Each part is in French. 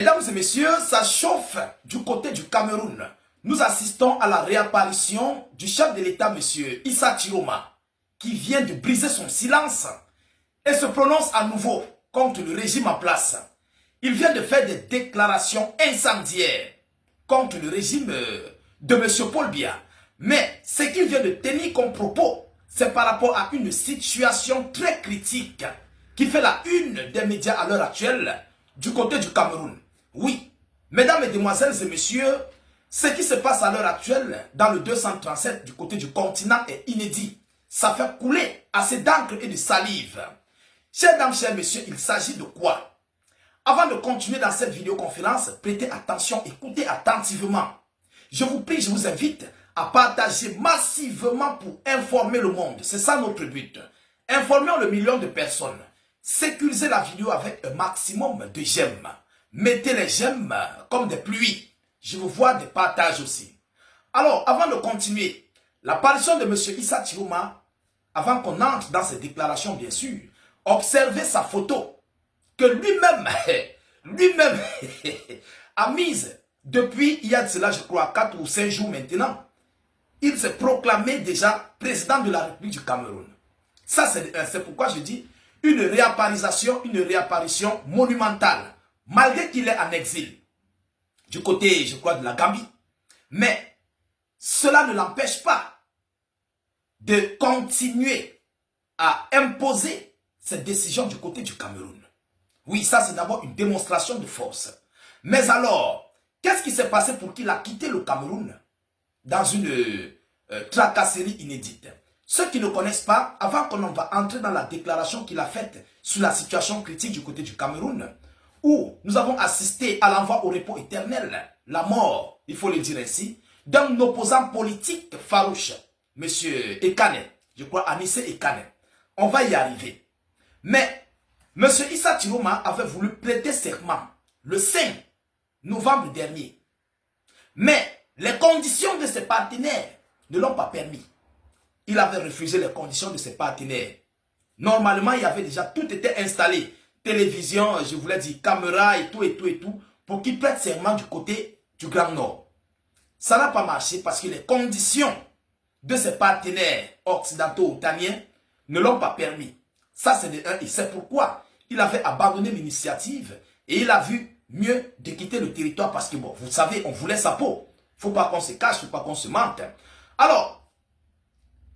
Mesdames et messieurs, ça chauffe du côté du Cameroun. Nous assistons à la réapparition du chef de l'État, M. Issa Chiroma, qui vient de briser son silence et se prononce à nouveau contre le régime en place. Il vient de faire des déclarations incendiaires contre le régime de M. Paul Biya. Mais ce qu'il vient de tenir comme propos, c'est par rapport à une situation très critique qui fait la une des médias à l'heure actuelle du côté du Cameroun. Oui, mesdames, mesdemoiselles et messieurs, ce qui se passe à l'heure actuelle dans le 237 du côté du continent est inédit. Ça fait couler assez d'encre et de salive. Chers dames, chers messieurs, il s'agit de quoi? Avant de continuer dans cette vidéoconférence, prêtez attention, écoutez attentivement. Je vous prie, je vous invite à partager massivement pour informer le monde. C'est ça notre but. Informons le million de personnes. Sécurisez la vidéo avec un maximum de j'aime. Mettez les j'aime comme des pluies. Je vous vois des partages aussi. Alors, avant de continuer, l'apparition de M. Issa Chiroma, avant qu'on entre dans ses déclarations, bien sûr, observez sa photo que lui-même a mise depuis, il y a de cela, je crois, 4 ou 5 jours maintenant. Il s'est proclamé déjà président de la République du Cameroun. Ça, c'est pourquoi je dis une réapparition monumentale, malgré qu'il est en exil, du côté, je crois, de la Gambie. Mais cela ne l'empêche pas de continuer à imposer cette décision du côté du Cameroun. Oui, ça c'est d'abord une démonstration de force. Mais alors, qu'est-ce qui s'est passé pour qu'il a quitté le Cameroun dans une tracasserie inédite? Ceux qui ne connaissent pas, avant qu'on va entrer dans la déclaration qu'il a faite sur la situation critique du côté du Cameroun, où nous avons assisté à l'envoi au repos éternel, la mort, il faut le dire ainsi, d'un opposant politique farouche, M. Ekane, je crois Anissé Ekane. On va y arriver. Mais M. Issa Chiroma avait voulu prêter serment le 5 novembre dernier. Mais les conditions de ses partenaires ne l'ont pas permis. Il avait refusé les conditions de ses partenaires. Normalement, il y avait déjà tout était installé. Télévision, je voulais dire caméra et tout, pour qu'il prête serment du côté du Grand Nord. Ça n'a pas marché parce que les conditions de ses partenaires occidentaux otaniens ne l'ont pas permis. Ça, c'est de un, et c'est pourquoi il avait abandonné l'initiative et il a vu mieux de quitter le territoire parce que, bon, vous savez, on voulait sa peau. Il ne faut pas qu'on se cache, il ne faut pas qu'on se mente. Alors,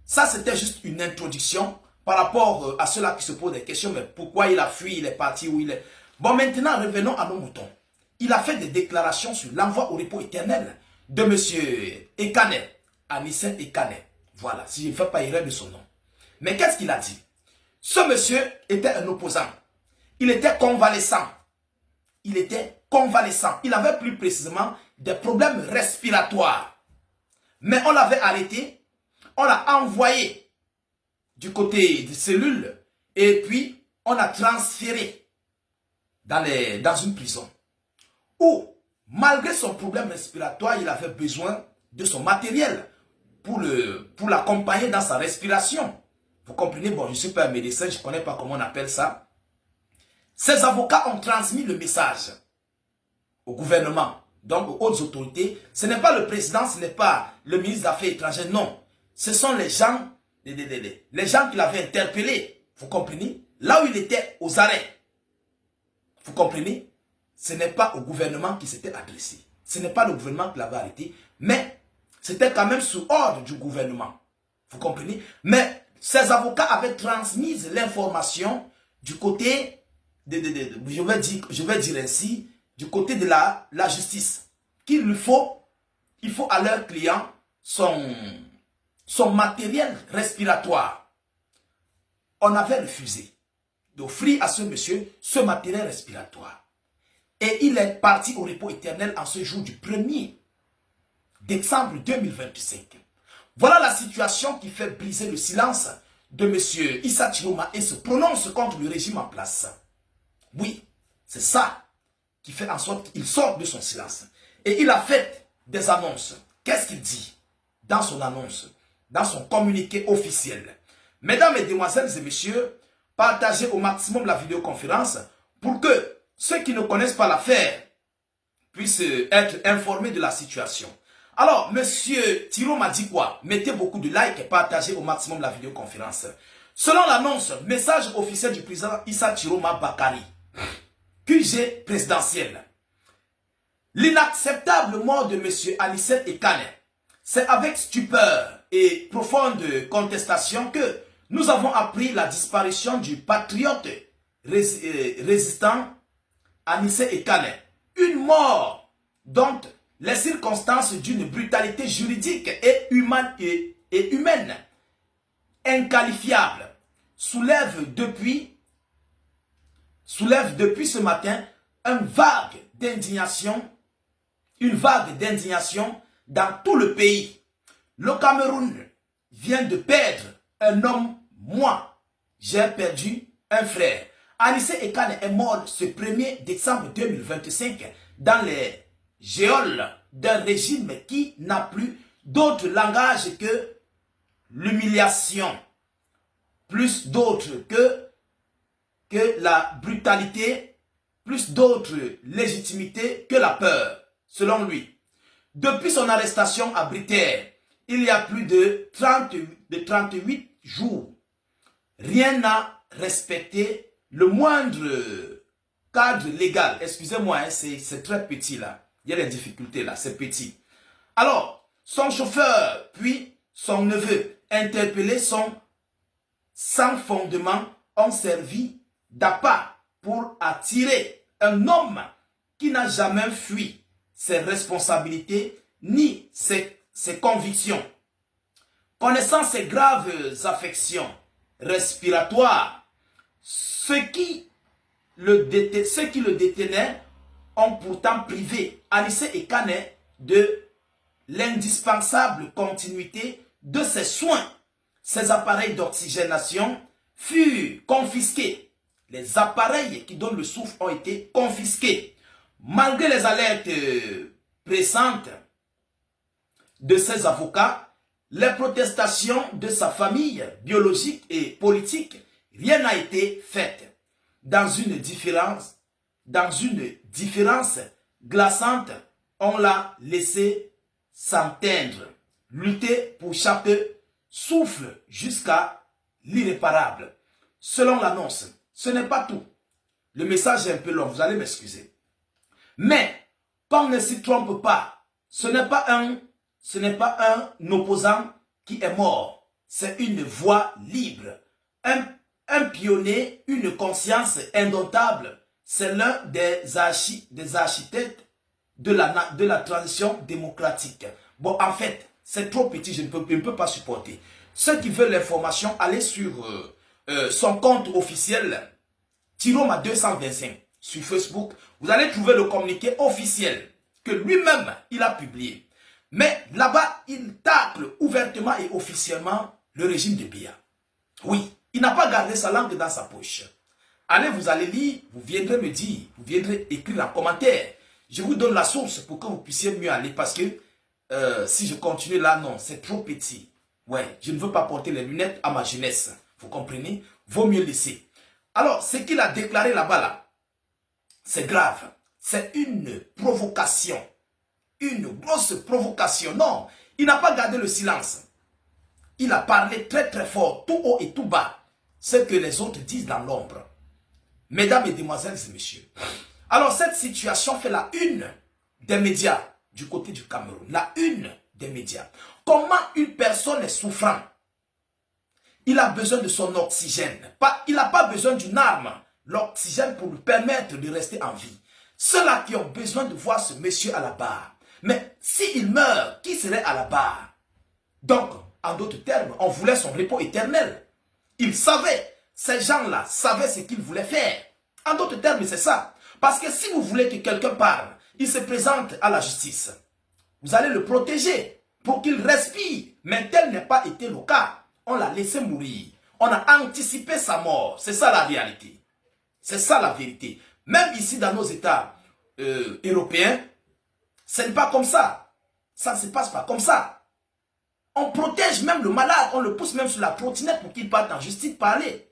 ça, c'était juste une introduction par rapport à ceux-là qui se posent des questions. Mais pourquoi il a fui, il est parti où il est? Bon, maintenant, revenons à nos moutons. Il a fait des déclarations sur l'envoi au repos éternel de M. Ekane, Anissé Ekane. Voilà, si je ne fais pas erreur de son nom. Mais qu'est-ce qu'il a dit? Ce monsieur était un opposant. Il était convalescent. Il était convalescent. Il avait plus précisément des problèmes respiratoires. Mais on l'avait arrêté. On l'a envoyé du côté des cellules et puis on l'a transféré dans une prison où, malgré son problème respiratoire, il avait besoin de son matériel pour l'accompagner dans sa respiration. Vous comprenez? Bon, je ne suis pas un médecin, je ne connais pas comment on appelle ça. Ses avocats ont transmis le message au gouvernement, donc aux hautes autorités. Ce n'est pas le président, ce n'est pas le ministre des Affaires étrangères, non. Ce sont les gens, les gens qui l'avaient interpellé. Vous comprenez? Là où il était aux arrêts. Vous comprenez? Ce n'est pas au gouvernement qui s'était adressé. Ce n'est pas le gouvernement qui l'avait arrêté. Mais c'était quand même sous ordre du gouvernement. Vous comprenez? Mais ces avocats avaient transmis l'information du côté, je vais dire ainsi, du côté de la justice. Il faut à leur client son matériel respiratoire. On avait refusé d'offrir à ce monsieur ce matériel respiratoire. Et il est parti au repos éternel en ce jour du 1er décembre 2025. Voilà la situation qui fait briser le silence de M. Issa Chiroma et se prononce contre le régime en place. Oui, c'est ça qui fait en sorte qu'il sort de son silence. Et il a fait des annonces. Qu'est-ce qu'il dit dans son annonce, dans son communiqué officiel? Mesdames, Mesdemoiselles et Messieurs, partagez au maximum la vidéoconférence pour que ceux qui ne connaissent pas l'affaire puissent être informés de la situation. Alors, monsieur Thilo m'a dit quoi? Mettez beaucoup de likes et partagez au maximum la vidéoconférence. Selon l'annonce, message officiel du président Issa Chiroma Bakari, QG présidentiel. L'inacceptable mort de monsieur Anicet Ekane, c'est avec stupeur et profonde contestation que nous avons appris la disparition du patriote résistant Anicet Ekane. Une mort dont les circonstances d'une brutalité juridique et humaine inqualifiable soulèvent depuis ce matin une vague d'indignation dans tout le pays. Le Cameroun vient de perdre un homme, moi, j'ai perdu un frère. Anicet Ekane est mort ce 1er décembre 2025 dans les géoles d'un régime qui n'a plus d'autre langage que l'humiliation, plus d'autres que la brutalité, plus d'autres légitimités que la peur, selon lui. Depuis son arrestation à Britaire, il y a plus de 38 jours, rien n'a respecté le moindre cadre légal. Excusez-moi, hein, c'est très petit là. Il y a des difficultés là, c'est petit. Alors, son chauffeur, puis son neveu, interpellés sont sans fondement, ont servi d'appât pour attirer un homme qui n'a jamais fui ses responsabilités ni ses convictions. Connaissant ses graves affections respiratoires, ceux qui le détenaient ont pourtant privé Anicet Ekane de l'indispensable continuité de ses soins. Ses appareils d'oxygénation furent confisqués. Les appareils qui donnent le souffle ont été confisqués. Malgré les alertes pressantes de ses avocats, les protestations de sa famille biologique et politique, rien n'a été fait. Dans une différence glaçante, on l'a laissé s'entendre, lutter pour chaque souffle jusqu'à l'irréparable. Selon l'annonce, ce n'est pas tout. Le message est un peu long, vous allez m'excuser. Mais, qu'on ne s'y trompe pas, ce n'est pas un opposant qui est mort. C'est une voix libre. Un pionnier, une conscience indomptable. C'est l'un des architectes de la transition démocratique. Bon, en fait, c'est trop petit, je ne peux pas supporter. Ceux qui veulent l'information, allez sur son compte officiel, Thiroma 225, sur Facebook. Vous allez trouver le communiqué officiel que lui-même, il a publié. Mais là-bas, il tacle ouvertement et officiellement le régime de Biya. Oui, il n'a pas gardé sa langue dans sa poche. Allez, vous allez lire, vous viendrez me dire, vous viendrez écrire en commentaire. Je vous donne la source pour que vous puissiez mieux aller parce que si je continue là, non, c'est trop petit. Ouais, je ne veux pas porter les lunettes à ma jeunesse. Vous comprenez? Vaut mieux laisser. Alors, ce qu'il a déclaré là-bas, là, c'est grave. C'est une provocation. Une grosse provocation. Non, il n'a pas gardé le silence. Il a parlé très très fort, tout haut et tout bas. Ce que les autres disent dans l'ombre. Mesdames, mesdemoiselles et messieurs. Alors, cette situation fait la une des médias du côté du Cameroun. La une des médias. Comment une personne est souffrant? Il a besoin de son oxygène. Il n'a pas besoin d'une arme. L'oxygène pour lui permettre de rester en vie. Ceux-là qui ont besoin de voir ce monsieur à la barre. Mais s'il meurt, qui serait à la barre? Donc, en d'autres termes, on voulait son repos éternel. Il savait, ces gens-là savaient ce qu'ils voulaient faire. En d'autres termes, c'est ça. Parce que si vous voulez que quelqu'un parle, il se présente à la justice. Vous allez le protéger pour qu'il respire. Mais tel n'a pas été le cas. On l'a laissé mourir. On a anticipé sa mort. C'est ça la réalité. C'est ça la vérité. Même ici dans nos États européens, ce n'est pas comme ça. Ça ne se passe pas comme ça. On protège même le malade. On le pousse même sur la trottinette pour qu'il parte en justice parler.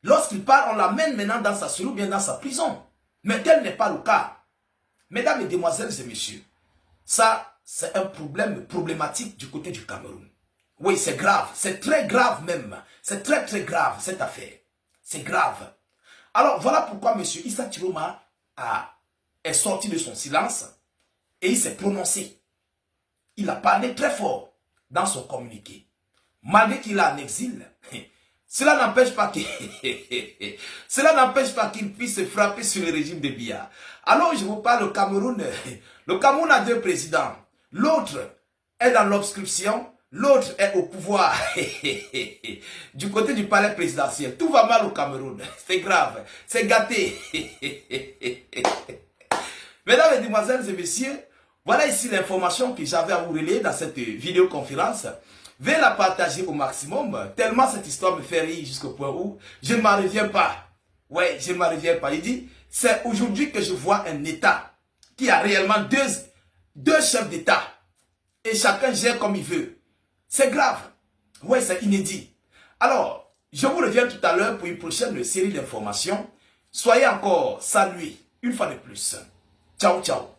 Lorsqu'il part, on l'amène maintenant dans sa cellule ou bien dans sa prison. Mais tel n'est pas le cas. Mesdames, Mesdemoiselles et Messieurs, ça, c'est un problème problématique du côté du Cameroun. Oui, c'est grave, c'est très grave même. C'est très très grave cette affaire. C'est grave. Alors voilà pourquoi M. Issa Chiroma est sorti de son silence et il s'est prononcé. Il a parlé très fort dans son communiqué. Malgré qu'il est en exil, cela n'empêche pas qu'il puisse frapper sur le régime de Biya. Alors je vous parle, le Cameroun a deux présidents. L'autre est dans l'obscription, l'autre est au pouvoir. Du côté du palais présidentiel, tout va mal au Cameroun. C'est grave, c'est gâté. Mesdames, Mesdemoiselles et Messieurs, voilà ici l'information que j'avais à vous relayer dans cette vidéoconférence. Veuillez la partager au maximum, tellement cette histoire me fait rire jusqu'au point où je ne m'en reviens pas. Ouais, je ne m'en reviens pas. Il dit, c'est aujourd'hui que je vois un État qui a réellement deux chefs d'État. Et chacun gère comme il veut. C'est grave. Ouais, c'est inédit. Alors, je vous reviens tout à l'heure pour une prochaine série d'informations. Soyez encore salués une fois de plus. Ciao, ciao.